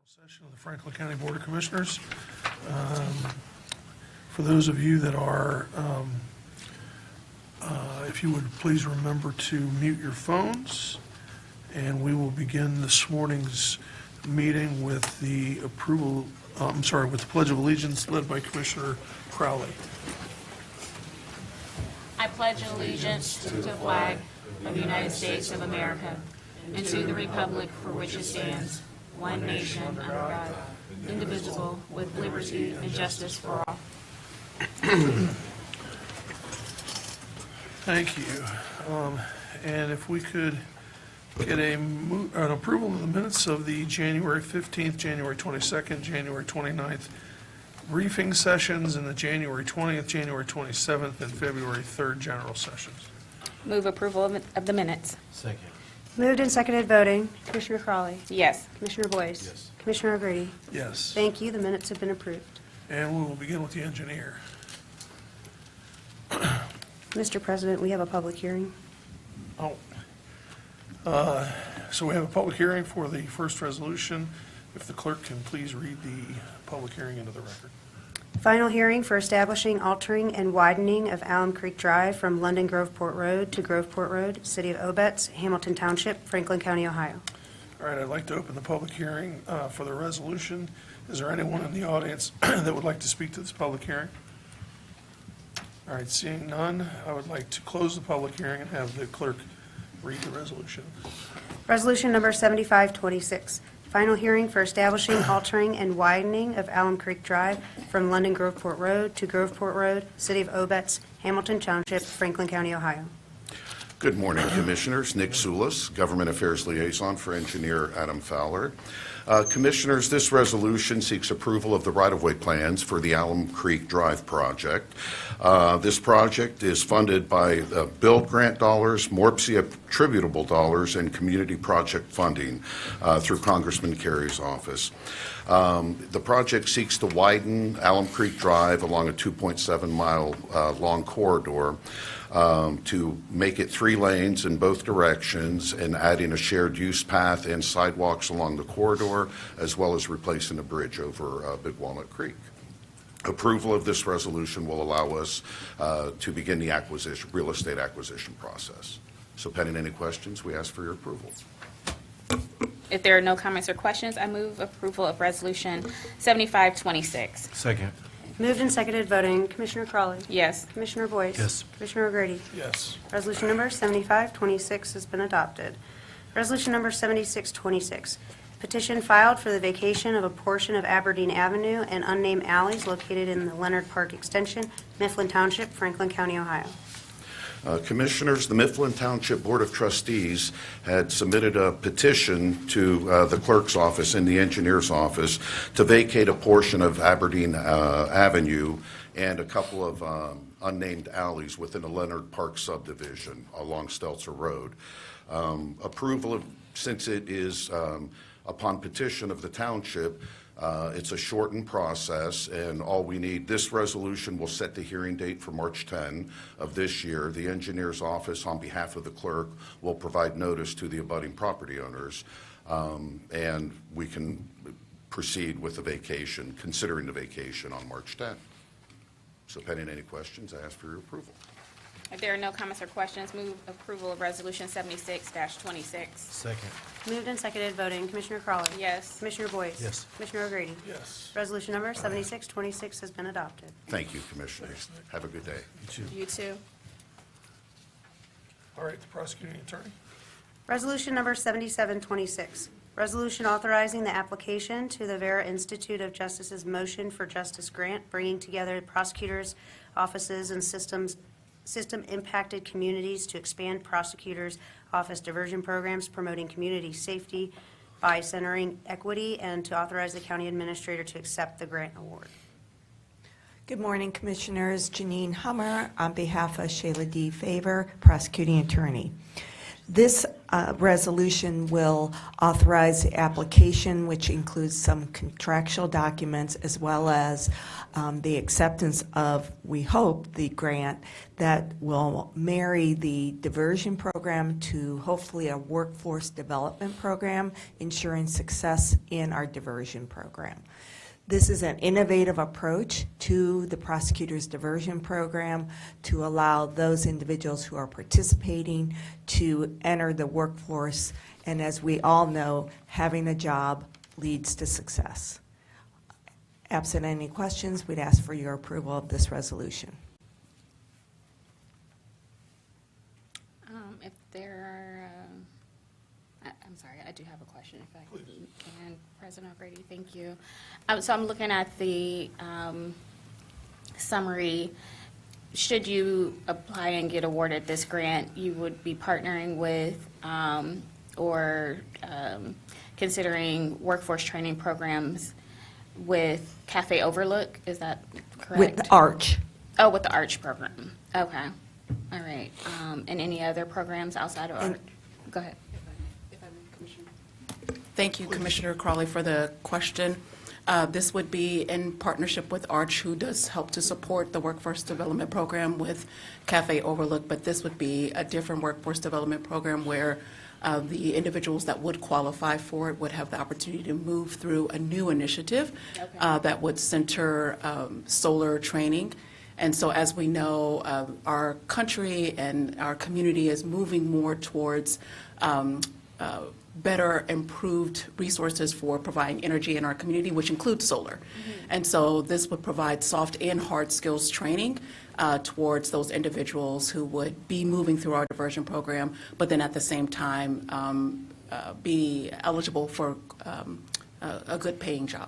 Session of the Franklin County Board of Commissioners. For those of you that are, if you would please remember to mute your phones, and we will begin this morning's meeting with the approval, with the Pledge of Allegiance led by Commissioner Crowley. I pledge allegiance to the flag of the United States of America and to the republic for which it stands, one nation under God, indivisible, with liberty and justice for all. Thank you. And if we could get an approval of the minutes of the January 15th, January 22nd, January 29th briefing sessions, and the January 20th, January 27th, and February 3rd general sessions. Move approval of the minutes. Second. Moved and seconded voting. Commissioner Crawley. Yes. Commissioner Boyce. Yes. Commissioner O'Grady. Yes. Thank you. The minutes have been approved. And we will begin with the engineer. Mr. President, we have a public hearing. So we have a public hearing for the first resolution. If the clerk can please read the public hearing into the record. Final hearing for establishing, altering, and widening of Alum Creek Drive from London Groveport Road to Groveport Road, City of Obetz, Hamilton Township, Franklin County, Ohio. All right, I'd like to open the public hearing for the resolution. Is there anyone in the audience that would like to speak to this public hearing? All right, seeing none, I would like to close the public hearing and have the clerk read the resolution. Resolution number 7526. Final hearing for establishing, altering, and widening of Alum Creek Drive from London Groveport Road to Groveport Road, City of Obetz, Hamilton Township, Franklin County, Ohio. Good morning, Commissioners. Nick Soulis, Government Affairs Liaison for Engineer Adam Fowler. Commissioners, this resolution seeks approval of the right-of-way plans for the Alum Creek Drive project. This project is funded by build grant dollars, MORPSI attributable dollars, and community project funding through Congressman Kerry's office. The project seeks to widen Alum Creek Drive along a 2.7-mile long corridor to make it 3 lanes in both directions and adding a shared use path and sidewalks along the corridor, as well as replacing a bridge over Big Walnut Creek. Approval of this resolution will allow us to begin the real estate acquisition process. So pending any questions, we ask for your approval. If there are no comments or questions, I move approval of Resolution 7526. Second. Moved and seconded voting. Commissioner Crawley. Yes. Commissioner Boyce. Yes. Commissioner O'Grady. Yes. Resolution number 7526 has been adopted. Resolution number 7626. Petition filed for the vacation of a portion of Aberdeen Avenue and unnamed alleys located in the Leonard Park Extension, Mifflin Township, Franklin County, Ohio. Commissioners, the Mifflin Township Board of Trustees had submitted a petition to the clerk's office and the engineer's office to vacate a portion of Aberdeen Avenue and a couple of unnamed alleys within the Leonard Park subdivision along Stelzer Road. Approval of, since it is upon petition of the township, it's a shortened process, and all we need, this resolution will set the hearing date for March 10 of this year. The engineer's office, on behalf of the clerk, will provide notice to the abutting property owners, and we can proceed with the vacation, considering the vacation on March 10. So pending any questions, I ask for your approval. If there are no comments or questions, move approval of Resolution 76-26. Second. Moved and seconded voting. Commissioner Crawley. Yes. Commissioner Boyce. Yes. Commissioner O'Grady. Yes. Resolution number 7626 has been adopted. Thank you, Commissioners. Have a good day. You too. All right, the prosecuting attorney. Resolution number 7726. Resolution authorizing the application to the Vera Institute of Justice's motion for justice grant, bringing together prosecutors' offices and system-impacted communities to expand prosecutors' office diversion programs, promoting community safety by centering equity, and to authorize the county administrator to accept the grant award. Good morning, Commissioners. Janine Hummer on behalf of Shayla D. Favor, prosecuting attorney. This resolution will authorize the application, which includes some contractual documents, as well as the acceptance of, we hope, the grant that will marry the diversion program to hopefully a workforce development program, ensuring success in our diversion program. This is an innovative approach to the prosecutor's diversion program to allow those individuals who are participating to enter the workforce. And as we all know, having a job leads to success. Absent any questions, we'd ask for your approval of this resolution. If there are, I'm sorry, I do have a question if I can. President O'Grady, thank you. So I'm looking at the summary. Should you apply and get awarded this grant, you would be partnering with or considering workforce training programs with Cafe Overlook, is that correct? With the ARCH. Oh, with the ARCH program. Okay. All right. And any other programs outside of ARCH? Go ahead. If I may, Commissioner. Thank you, Commissioner Crawley, for the question. This would be in partnership with ARCH, who does help to support the workforce development program with Cafe Overlook, but this would be a different workforce development program where the individuals that would qualify for it would have the opportunity to move through a new initiative that would center solar training. And so as we know, our country and our community is moving more towards better, improved resources for providing energy in our community, which includes solar. And so this would provide soft and hard skills training towards those individuals who would be moving through our diversion program, but then at the same time be eligible for a good paying job.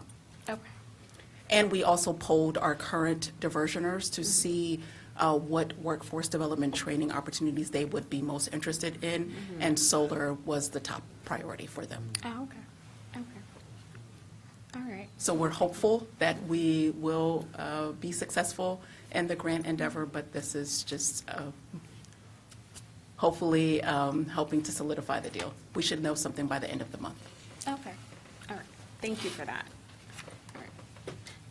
Okay. And we also polled our current diversioners to see what workforce development training opportunities they would be most interested in, and solar was the top priority for them. Oh, okay. Okay. All right. So we're hopeful that we will be successful in the grant endeavor, but this is just hopefully helping to solidify the deal. We should know something by the end of the month. Okay. All right. Thank you for that.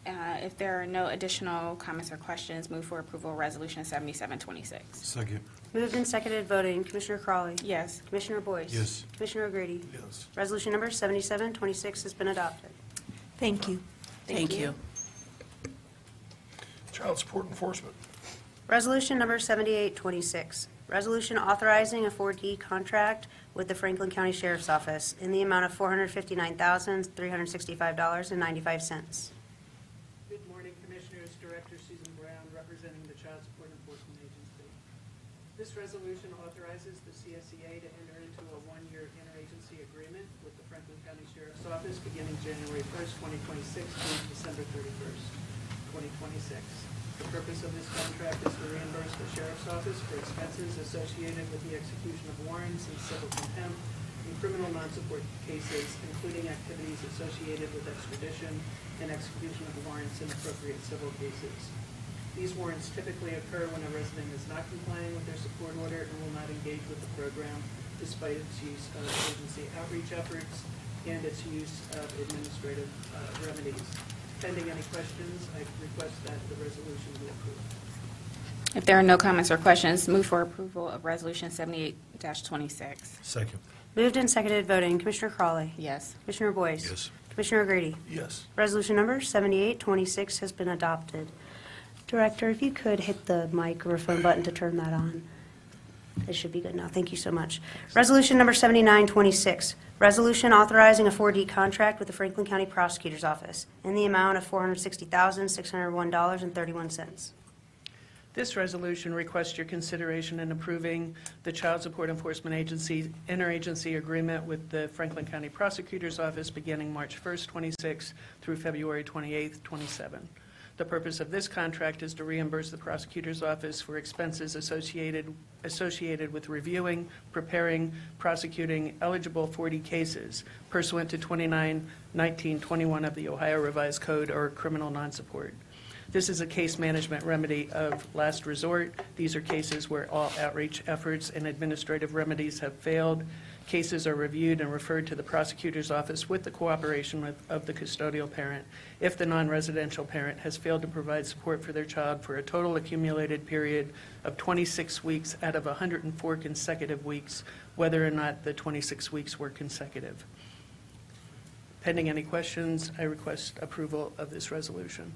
All right. If there are no additional comments or questions, move for approval of Resolution 7726. Second. Moved and seconded voting. Commissioner Crawley. Yes. Commissioner Boyce. Yes. Commissioner O'Grady. Yes. Resolution number 7726 has been adopted. Thank you. Thank you. Child Support Enforcement. Resolution number 7826, resolution authorizing a 4D contract with the Franklin County Sheriff's Office in the amount of $459,365.95. Good morning, Commissioners. Director Susan Brown, representing the Child Support Enforcement Agency. This resolution authorizes the CSEA to enter into a one-year interagency agreement with the Franklin County Sheriff's Office beginning January 1st, 2026 through December 31st, 2026. The purpose of this contract is to reimburse the Sheriff's Office for expenses associated with the execution of warrants in civil contempt and criminal non-support cases, including activities associated with extradition and execution of warrants in appropriate civil cases. These warrants typically occur when a resident is not complying with their support order and will not engage with the program despite its use of agency outreach efforts and its use of administrative remedies. Pending any questions, I request that the resolution be approved. If there are no comments or questions, move for approval of Resolution 78-26. Second. Moved and seconded voting. Commissioner Crawley. Yes. Commissioner Boyce. Yes. Commissioner O'Grady. Yes. Resolution number 7826 has been adopted. Director, if you could hit the microphone button to turn that on. It should be good now. Thank you so much. Resolution number 7926, resolution authorizing a 4D contract with the Franklin County Prosecutor's Office in the amount of $460,601.31. This resolution requests your consideration in approving the Child Support Enforcement Agency interagency agreement with the Franklin County Prosecutor's Office beginning March 1st, 26 through February 28th, 27. The purpose of this contract is to reimburse the prosecutor's office for expenses associated with reviewing, preparing, prosecuting eligible 4D cases pursuant to 29-1921 of the Ohio Revised Code or criminal non-support. This is a case management remedy of last resort. These are cases where all outreach efforts and administrative remedies have failed. Cases are reviewed and referred to the prosecutor's office with the cooperation of the custodial parent if the non-residential parent has failed to provide support for their child for a total accumulated period of 26 weeks out of 104 consecutive weeks, whether or not the 26 weeks were consecutive. Pending any questions, I request approval of this resolution.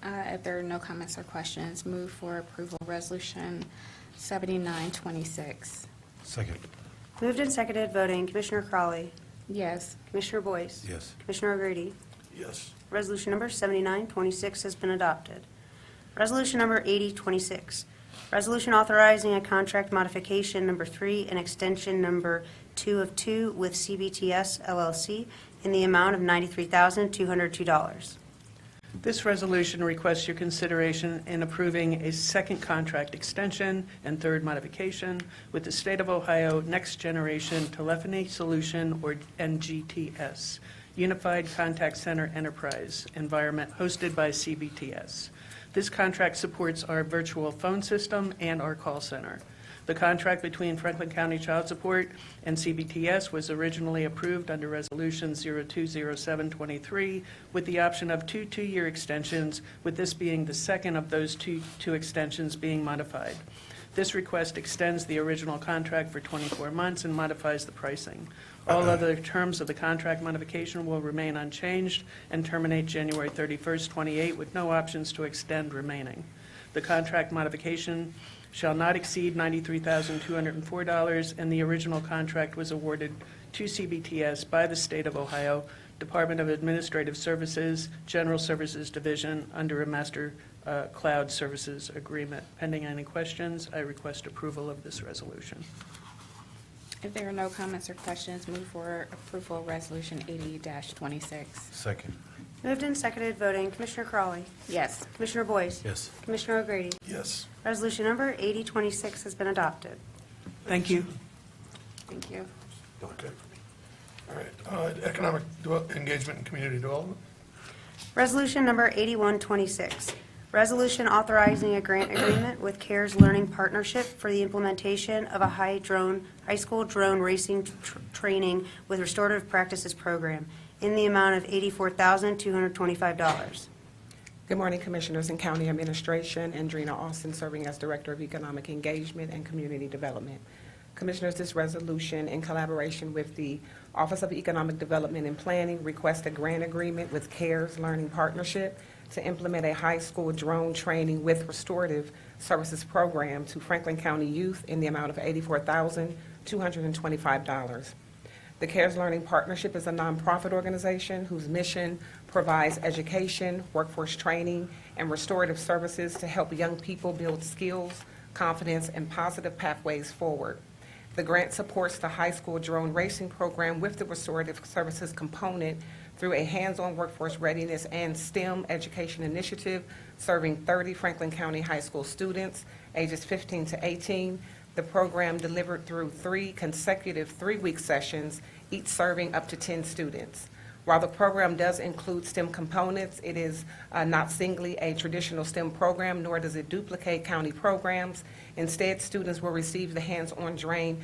If there are no comments or questions, move for approval Resolution 7926. Second. Moved and seconded, voting, Commissioner Crowley, Yes. Commissioner Boyce, Yes. Commissioner O'Grady. Yes. Resolution number 7926 has been adopted. Resolution number 8026, resolution authorizing a contract modification number 3 and extension number 2 of 2 with CBTS LLC in the amount of $93,202. This resolution requests your consideration in approving a second contract extension and third modification with the State of Ohio Next Generation Telephony Solution, or NGTS, Unified Contact Center Enterprise Environment hosted by CBTS. This contract supports our virtual phone system and our call center. The contract between Franklin County Child Support and CBTS was originally approved under Resolution 020723 with the option of two two-year extensions, with this being the second of those two extensions being modified. This request extends the original contract for 24 months and modifies the pricing. All other terms of the contract modification will remain unchanged and terminate January 31st, 28, with no options to extend remaining. The contract modification shall not exceed $93,204, and the original contract was awarded to CBTS by the State of Ohio Department of Administrative Services, General Services Division, under a Master Cloud Services Agreement. Pending any questions, I request approval of this resolution. If there are no comments or questions, move for approval of Resolution 80-26. Second. Moved and seconded, voting, Commissioner Crowley, Yes. Commissioner Boyce, Yes. Commissioner O'Grady. Yes. Resolution number 8026 has been adopted. Thank you. Thank you. Okay. All right. Economic engagement and community development. Resolution number 8126, resolution authorizing a grant agreement with CARES Learning Partnership for the implementation of a high school drone racing training with restorative practices program in the amount of $84,225. Good morning, Commissioners and County Administration. Andrina Austin, serving as Director of Economic Engagement and Community Development. Commissioners, this resolution, in collaboration with the Office of Economic Development and Planning, requests a grant agreement with CARES Learning Partnership to implement a high school drone training with restorative services program to Franklin County youth in the amount of $84,225. The CARES Learning Partnership is a nonprofit organization whose mission provides education, workforce training, and restorative services to help young people build skills, confidence, and positive pathways forward. The grant supports the high school drone racing program with the restorative services component through a hands-on workforce readiness and STEM education initiative serving 30 Franklin County high school students ages 15 to 18. The program delivered through 3 consecutive 3-week sessions, each serving up to 10 students. While the program does include STEM components, it is not singly a traditional STEM program, nor does it duplicate county programs. Instead, students will receive the hands-on drain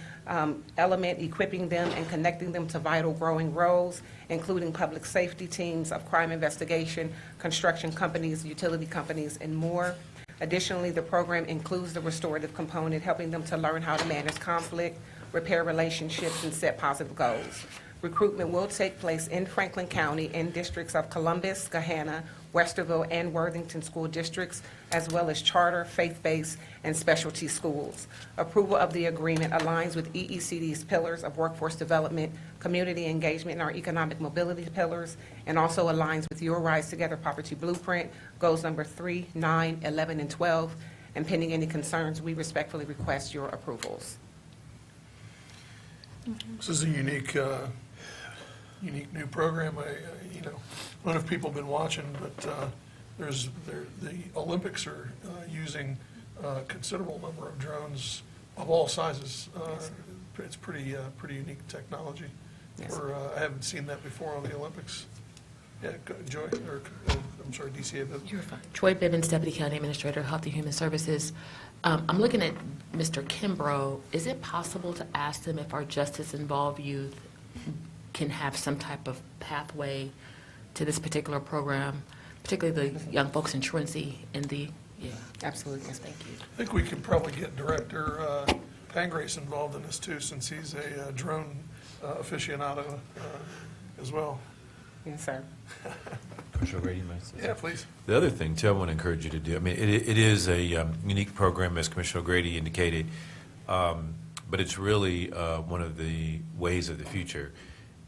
element, equipping them and connecting them to vital growing roles, including public safety teams of crime investigation, construction companies, utility companies, and more. Additionally, the program includes the restorative component, helping them to learn how to manage conflict, repair relationships, and set positive goals. Recruitment will take place in Franklin County in districts of Columbus, Gahanna, Westerville, and Worthington school districts, as well as charter, faith-based, and specialty schools. Approval of the agreement aligns with EECD's pillars of workforce development, community engagement, and our economic mobility pillars, and also aligns with your Rise Together Poverty Blueprint, goals number 3, 9, 11, and 12. And pending any concerns, we respectfully request your approvals. This is a unique new program. I don't know if people have been watching, but the Olympics are using a considerable number of drones of all sizes. It's pretty unique technology. Yes. I haven't seen that before on the Olympics. Yeah, Joy, or, I'm sorry, DCA Bibbs. You're fine. Troy Bibbins, Deputy County Administrator, Health and Human Services. I'm looking at Mr. Kimbrough. Is it possible to ask them if our justice-involved youth can have some type of pathway to this particular program, particularly the young folks in truancy and the, yeah. Absolutely. Yes, thank you. I think we could probably get Director Pangrace involved in this too, since he's a drone aficionado as well. Yes, sir. Commissioner Grady, may I say Yeah, please. The other thing, too, I want to encourage you to do, I mean, it is a unique program, as Commissioner Grady indicated, but it's really one of the ways of the future.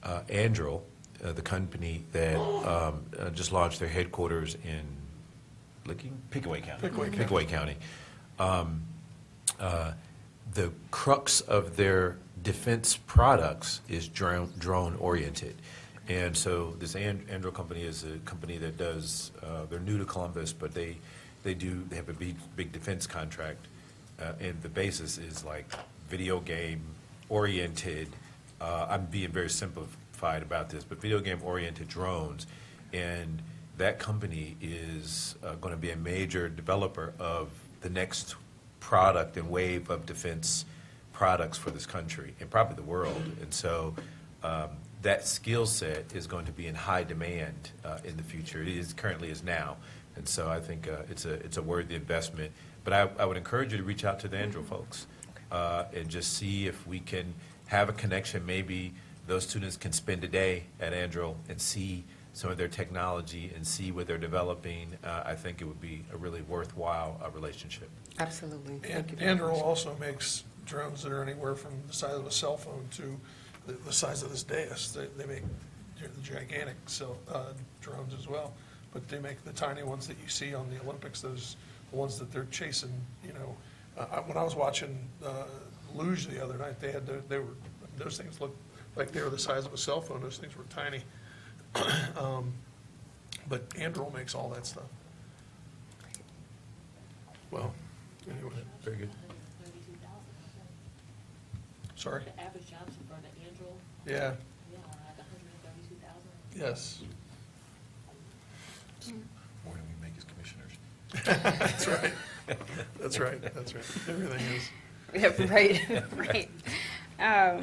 Andrel, the company that just launched their headquarters in Pickaway County. Pickaway County. The crux of their defense products is drone-oriented. And so this Andrel company is a company that does, they're new to Columbus, but they have a big defense contract. And the basis is like video game oriented, I'm being very simplified about this, but video game oriented drones. And that company is going to be a major developer of the next product and wave of defense products for this country and probably the world. And so that skill set is going to be in high demand in the future. It currently is now. And so I think it's a worthy investment. But I would encourage you to reach out to the Andrel folks and just see if we can have a connection. Maybe those students can spend a day at Andrel and see some of their technology and see what they're developing. I think it would be a really worthwhile relationship. Absolutely. And Thank you very Andrew much. also makes drones that are anywhere from the size of a cell phone to the size of this dais. They make the gigantic drones as well, but they make the tiny ones that you see on the Olympics, those ones that they're chasing, you know. When I was watching luge the other night, those things looked like they were the size of a cell phone. Those things were tiny. But Andrew makes all that stuff. Well, anyway, Very good. sorry. The average Johnson for the Andrel, Yeah, yeah, like 132,000. yes. More than we make as commissioners. That's right. That's right. That's right. Everything is. Yep, right, right. All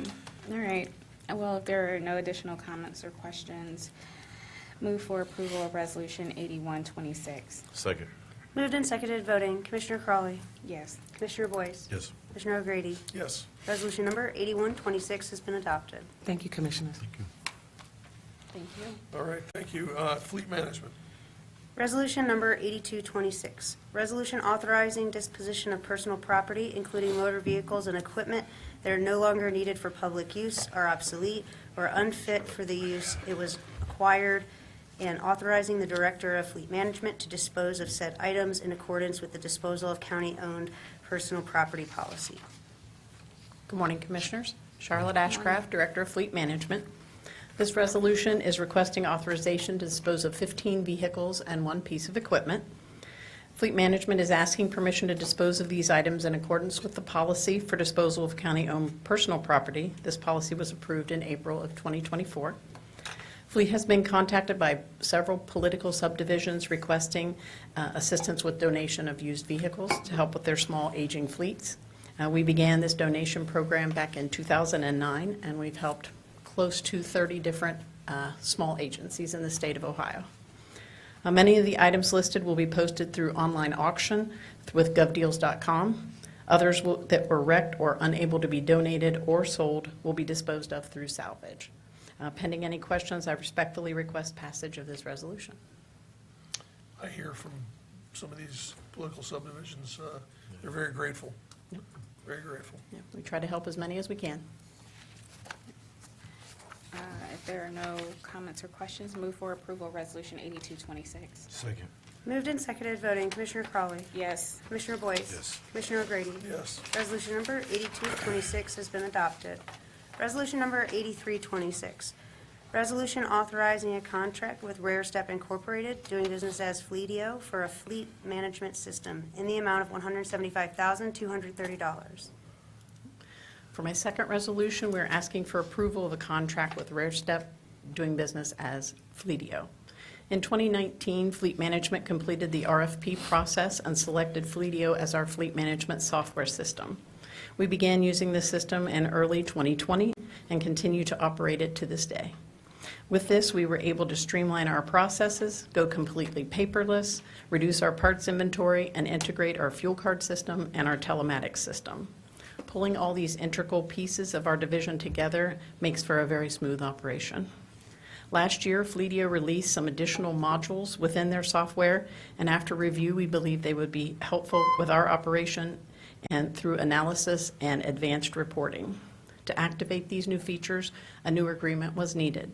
right. Well, if there are no additional comments or questions, move for approval of Resolution 8126. Second. Moved and seconded voting. Commissioner Crawley. Yes. Commissioner Boyce. Yes. Commissioner O'Grady. Yes. Resolution number 8126 has been adopted. Thank you, Commissioners. Thank you. All right, thank you. Fleet management. Resolution number 8226, resolution authorizing disposition of personal property, including motor vehicles and equipment that are no longer needed for public use, are obsolete, or unfit for the use it was acquired, and authorizing the Director of Fleet Management to dispose of said items in accordance with the disposal of county-owned personal property policy. Good morning, Commissioners. Charlotte Ashcraft, Director of Fleet Management. This resolution is requesting authorization to dispose of 15 vehicles and one piece of equipment. Fleet Management is asking permission to dispose of these items in accordance with the policy for disposal of county-owned personal property. This policy was approved in April of 2024. Fleet has been contacted by several political subdivisions requesting assistance with donation of used vehicles to help with their small aging fleets. We began this donation program back in 2009, and we've helped close to 30 different small agencies in the state of Ohio. Many of the items listed will be posted through online auction with govdeals.com. Others that were wrecked or unable to be donated or sold will be disposed of through salvage. Pending any questions, I respectfully request passage of this resolution. I hear from some of these political subdivisions, they're very grateful. Very grateful. Yeah, we try to help as many as we can. If there are no comments or questions, move for approval of Resolution 8226. Second. Moved and seconded voting. Commissioner Crawley. Yes. Commissioner Boyce. Yes. Commissioner O'Grady. Yes. Resolution number 8226 has been adopted. Resolution number 8326, resolution authorizing a contract with RareStep Incorporated, doing business as Fleeto, for a fleet management system in the amount of $175,230. For my second resolution, we're asking for approval of a contract with RareStep, doing business as Fleeto. In 2019, Fleet Management completed the RFP process and selected Fleeto as our fleet management software system. We began using this system in early 2020 and continue to operate it to this day. With this, we were able to streamline our processes, go completely paperless, reduce our parts inventory, and integrate our fuel card system and our telematics system. Pulling all these integral pieces of our division together makes for a very smooth operation. Last year, Fleeto released some additional modules within their software, and after review, we believe they would be helpful with our operation and through analysis and advanced reporting. To activate these new features, a new agreement was needed.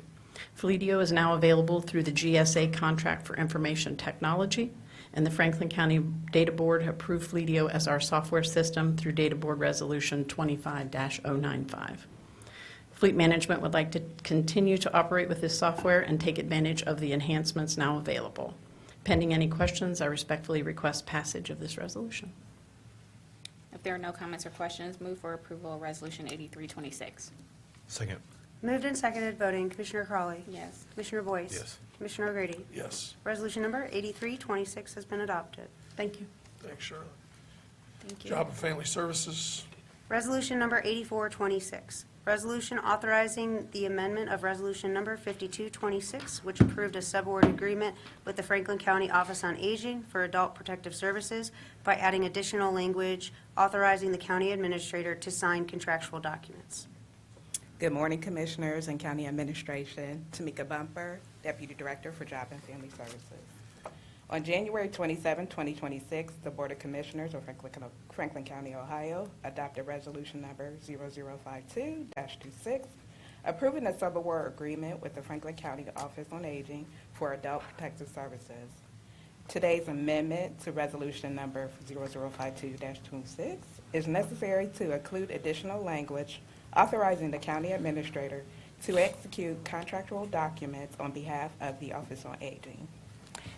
Fleeto is now available through the GSA Contract for Information Technology, and the Franklin County Data Board approved Fleeto as our software system through Data Board Resolution 25-095. Fleet Management would like to continue to operate with this software and take advantage of the enhancements now available. Pending any questions, I respectfully request passage of this resolution. If there are no comments or questions, move for approval of Resolution 8326. Second. Moved and seconded, voting, Commissioner Crawley. Yes. Commissioner Boyce. Yes. Commissioner O'Grady. Yes. Resolution number 8326 has been adopted. Thank you. Thanks, Charlotte. Thank you. Job and Family Services. Resolution number 8426, resolution authorizing the amendment of resolution number 5226, which approved a subaward agreement with the Franklin County Office on Aging for Adult Protective Services by adding additional language authorizing the county administrator to sign contractual documents. Good morning, Commissioners and County Administration. Tamika Bumper, Deputy Director for Job and Family Services. On January 27, 2026, the Board of Commissioners of Franklin County, Ohio, adopted Resolution Number 0052-26, approving a subaward agreement with the Franklin County Office on Aging for Adult Protective Services. Today's amendment to Resolution Number 0052-26 is necessary to include additional language authorizing the County Administrator to execute contractual documents on behalf of the Office on Aging.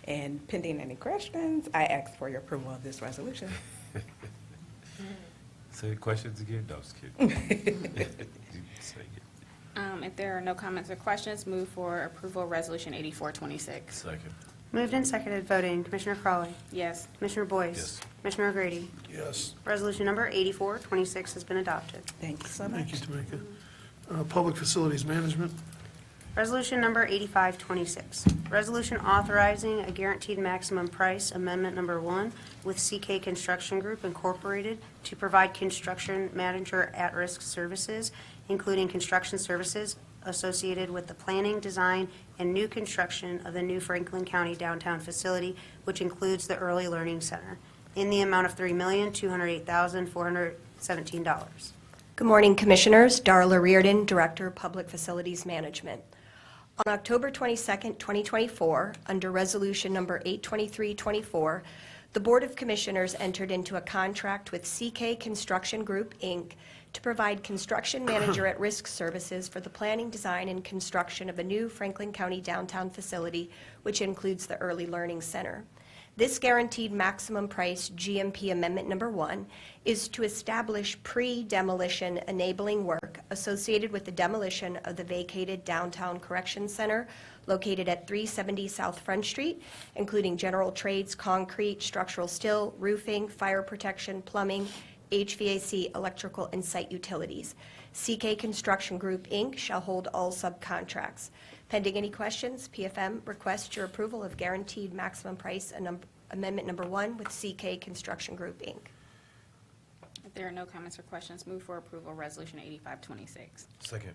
And pending any questions, I ask for your approval of this resolution. Say questions again? No, just kidding. Say it. If there are no comments or questions, move for approval of Resolution 8426. Second. Moved and seconded, voting, Commissioner Crawley. Yes. Commissioner Boyce. Yes. Commissioner O'Grady. Yes. Resolution number 8426 has been adopted. Thank you so much. Thank you, Tamika. Public Facilities Management. Resolution number 8526, resolution authorizing a guaranteed maximum price amendment number 1 with CK Construction Group Incorporated to provide construction manager at-risk services, including construction services associated with the planning, design, and new construction of the new Franklin County downtown facility, which includes the Early Learning Center, in the amount of $3,208,417. Good morning, Commissioners. Darla Reardon, Director of Public Facilities Management. On October 22, 2024, under Resolution Number 82324, the Board of Commissioners entered into a contract with CK Construction Group, Inc. to provide construction manager at risk services for the planning, design, and construction of a new Franklin County downtown facility, which includes the Early Learning Center. This guaranteed maximum price GMP Amendment Number 1 is to establish pre-demolition enabling work associated with the demolition of the vacated downtown correction center located at 370 South Front Street, including general trades, concrete, structural steel, roofing, fire protection, plumbing, HVAC, electrical, and site utilities. CK Construction Group, Inc. shall hold all subcontracts. Pending any questions, PFM requests your approval of guaranteed maximum price amendment number 1 with CK Construction Group, Inc. If there are no comments or questions, move for approval of Resolution 8526. Second.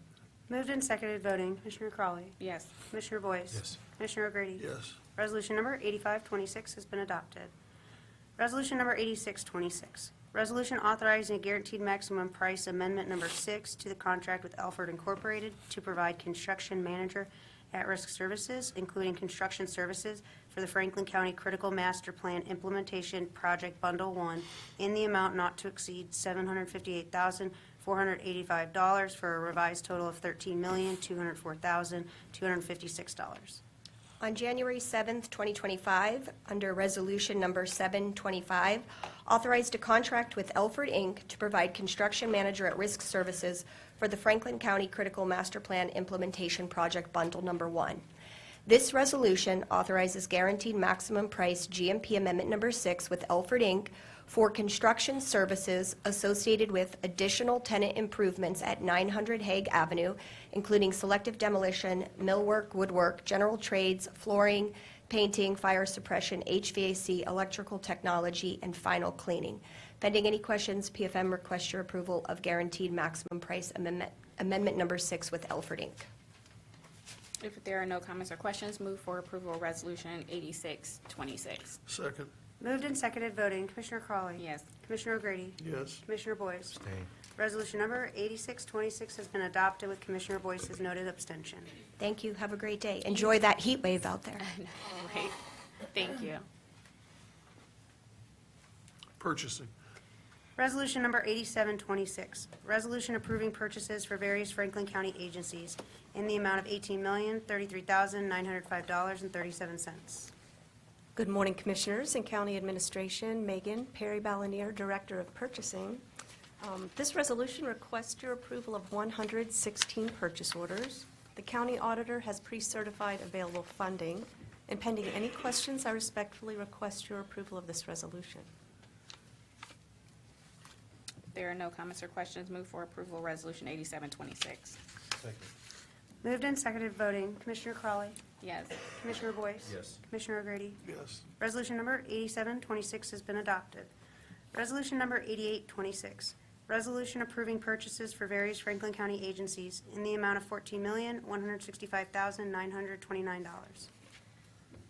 Moved and seconded, voting, Commissioner Crawley. Yes. Commissioner Boyce. Yes. Commissioner O'Grady. Yes. Resolution number 8526 has been adopted. Resolution number 8626, resolution authorizing a guaranteed maximum price amendment number 6 to the contract with Alford Incorporated to provide construction manager at-risk services, including construction services for the Franklin County Critical Master Plan Implementation Project Bundle 1 in the amount not to exceed $758,485 for a revised total of $13,204,256. On January 7, 2025, under Resolution Number 725, authorized a contract with Elford, Inc. to provide construction manager at risk services for the Franklin County Critical Master Plan Implementation Project Bundle Number 1. This resolution authorizes guaranteed maximum price GMP Amendment Number 6 with Elford Inc. for construction services associated with additional tenant improvements at 900 Hague Avenue, including selective demolition, millwork, woodwork, general trades, flooring, painting, fire suppression, HVAC, electrical technology, and final cleaning. Pending any questions, PFM requests your approval of guaranteed maximum price Amendment Number 6 with Elford Inc. If there are no comments or questions, move for approval of Resolution 8626. Second. Moved and seconded, voting. Commissioner Crawley. Yes. Commissioner O'Grady. Yes. Commissioner Boyce. Abstain. Resolution number 8626 has been adopted with Commissioner Boyce's noted abstention. Thank you. Have a great day. Enjoy that heat wave out there. All right. Thank you. Purchasing. Resolution number 8726, resolution approving purchases for various Franklin County agencies in the amount of $18,033,905.37. Good morning, Commissioners and County Administration. Megan Perry Ballinier, Director of Purchasing. This resolution requests your approval of 116 purchase orders. The County Auditor has pre-certified available funding, and pending any questions, I respectfully request your approval of this resolution. If there are no comments or questions, move for approval of Resolution 8726. Moved and seconded, voting. Commissioner Crawley. Yes. Commissioner Boyce. Yes. Commissioner O'Grady. Yes. Resolution number 8726 has been adopted. Resolution number 8826, resolution approving purchases for various Franklin County agencies in the amount of $14,165,929.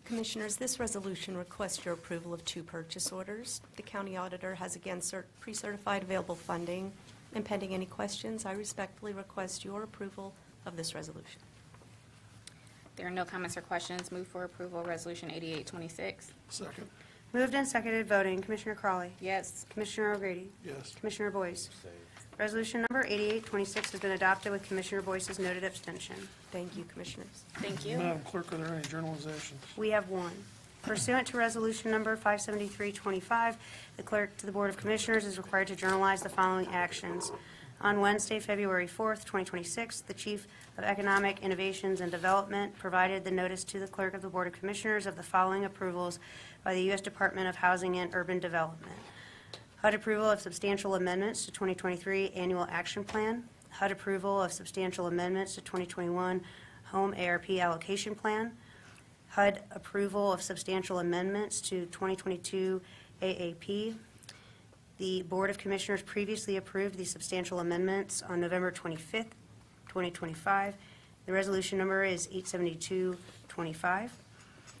Commissioners, this resolution requests your approval of 2 purchase orders. The County Auditor has again pre-certified available funding, and pending any questions, I respectfully request your approval of this resolution. If there are no comments or questions, move for approval of Resolution 8826. Second. Moved and seconded, voting. Commissioner Crawley. Yes. Commissioner O'Grady. Yes. Commissioner Boyce. Resolution number 8826 has been adopted with Commissioner Boyce's noted abstention. Thank you, Commissioners. Thank you. Madam Clerk, are there any journalizations? We have one. Pursuant to Resolution Number 57325, the Clerk to the Board of Commissioners is required to journalize the following actions. On Wednesday, February 4th, 2026, the Chief of Economic Innovations and Development provided the notice to the Clerk of the Board of Commissioners of the following approvals by the U.S. Department of Housing and Urban Development. HUD approval of substantial amendments to 2023 Annual Action Plan. HUD approval of substantial amendments to 2021 Home ARP Allocation Plan. HUD approval of substantial amendments to 2022 AAP. The Board of Commissioners previously approved the substantial amendments on November 25th, 2025. The resolution number is 87225.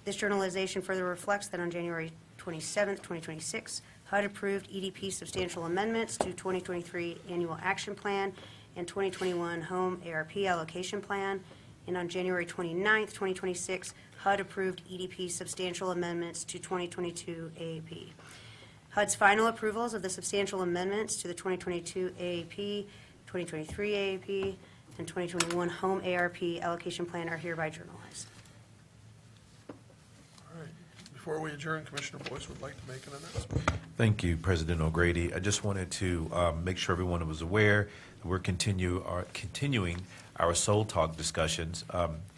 This journalization further reflects that on January 27th, 2026, HUD approved EDP substantial amendments to 2023 Annual Action Plan and 2021 Home ARP Allocation Plan. And on January 29th, 2026, HUD approved EDP substantial amendments to 2022 AAP. HUD's final approvals of the substantial amendments to the 2022 AAP, 2023 AAP, and 2021 Home ARP Allocation Plan are hereby journalized. All right. Before we adjourn, Commissioner Boyce would like to make an announcement. Thank you, President O'Grady. I just wanted to make sure everyone was aware that we're continuing our Soul Talk discussions.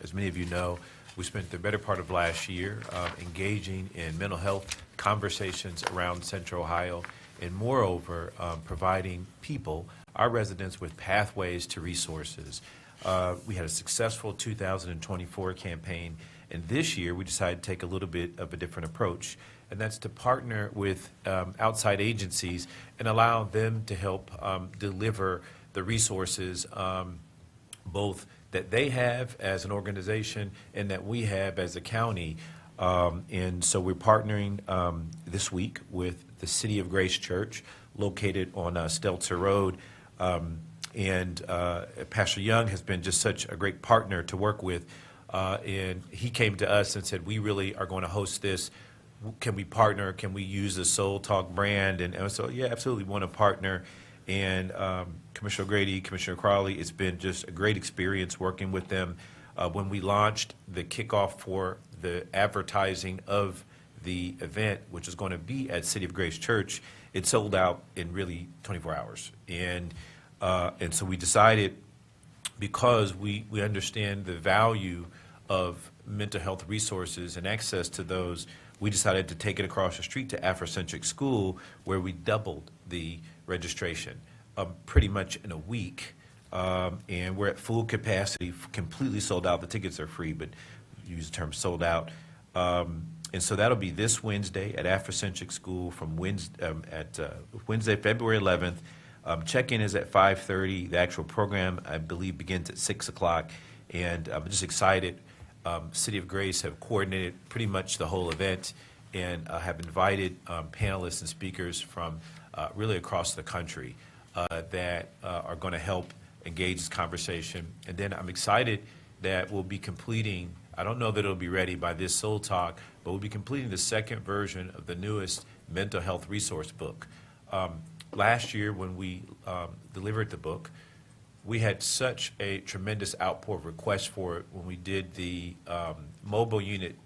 As many of you know, we spent the better part of last year engaging in mental health conversations around Central Ohio, and moreover, providing people, our residents, with pathways to resources. We had a successful 2024 campaign, and this year we decided to take a little bit of a different approach, and that's to partner with outside agencies and allow them to help deliver the resources, both that they have as an organization and that we have as a county. And so we're partnering this week with the City of Grace Church, located on Stelzer Road. And Pastor Young has been just such a great partner to work with. And he came to us and said, we really are going to host this. Can we partner? Can we use the Soul Talk brand? And so, yeah, absolutely want to partner. And Commissioner O'Grady, Commissioner Crawley, it's been just a great experience working with them. When we launched the kickoff for the advertising of the event, which is going to be at City of Grace Church, it sold out in really 24 hours. And so we decided, because we understand the value of mental health resources and access to those, we decided to take it across the street to Afrocentric School, where we doubled the registration pretty much in a week. And we're at full capacity, completely sold out. The tickets are free, but use the term sold out. And so that'll be this Wednesday at Afrocentric School from Wednesday, February 11th. Check-in is at 5:30. The actual program, I believe, begins at 6 o'clock. And I'm just excited. City of Grace have coordinated pretty much the whole event and have invited panelists and speakers from really across the country that are going to help engage this conversation. And then I'm excited that we'll be completing, I don't know that it'll be ready by this Soul Talk, but we'll be completing the second version of the newest mental health resource book. Last year, when we delivered the book, we had such a tremendous outpour of requests for it. When we did the mobile unit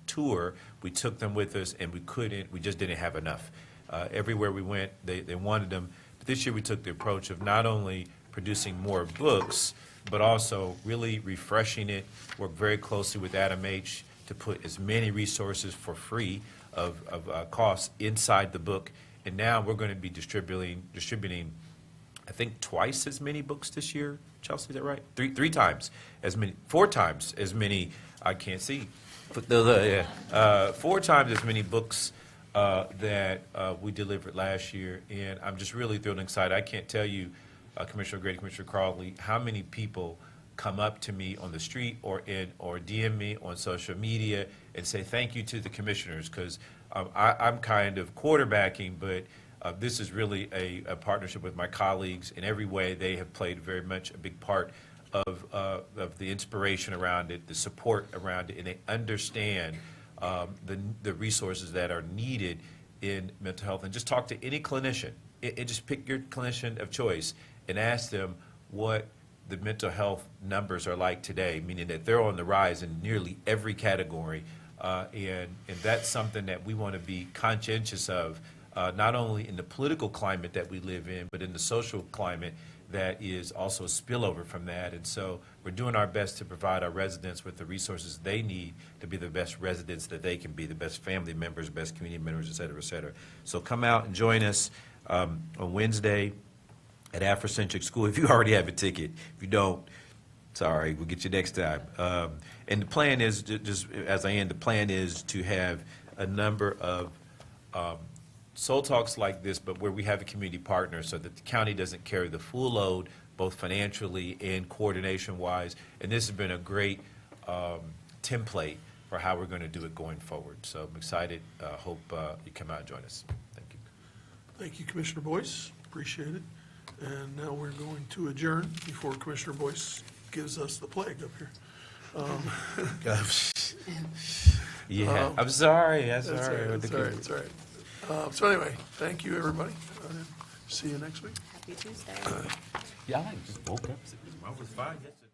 tour, we took them with us, and we just didn't have enough. Everywhere we went, they wanted them. But this year, we took the approach of not only producing more books, but also really refreshing it, work very closely with Adam H. to put as many resources for free of costs inside the book. And now we're going to be distributing, I think, twice as many books this year. Chelsea, is that right? Three times as many, 4 times as many, I can't see. 4 times as many books that we delivered last year. And I'm just really thrilled and excited. I can't tell you, Commissioner Grady, Commissioner Crawley, how many people come up to me on the street or DM me on social media and say thank you to the commissioners, because I'm kind of quarterbacking, but this is really a partnership with my colleagues. In every way, they have played very much a big part of the inspiration around it, the support around it, and they understand the resources that are needed in mental health. And just talk to any clinician, and just pick your clinician of choice and ask them what the mental health numbers are like today, meaning that they're on the rise in nearly every category. And that's something that we want to be conscientious of, not only in the political climate that we live in, but in the social climate that is also a spillover from that. And so we're doing our best to provide our residents with the resources they need to be the best residents that they can be, the best family members, best community members, et cetera, et cetera. So come out and join us on Wednesday at Afrocentric School. If you already have a ticket, if you don't, sorry, we'll get you next time. And the plan is, just as I end, the plan is to have a number of soul talks like this, but where we have a community partner so that the county doesn't carry the full load, both financially and coordination-wise. And this has been a great template for how we're going to do it going forward. So I'm excited. Hope you come out and join us. Thank you. Thank you, Commissioner Boyce. Appreciate it. And now we're going to adjourn before Commissioner Boyce gives us the plague up here. Yeah, I'm sorry. That's all That's right. all right. That's all right. That's all right. So anyway, thank you, everybody. See you next week. Happy Tuesday. Yeah, I just woke up. I was fine yesterday.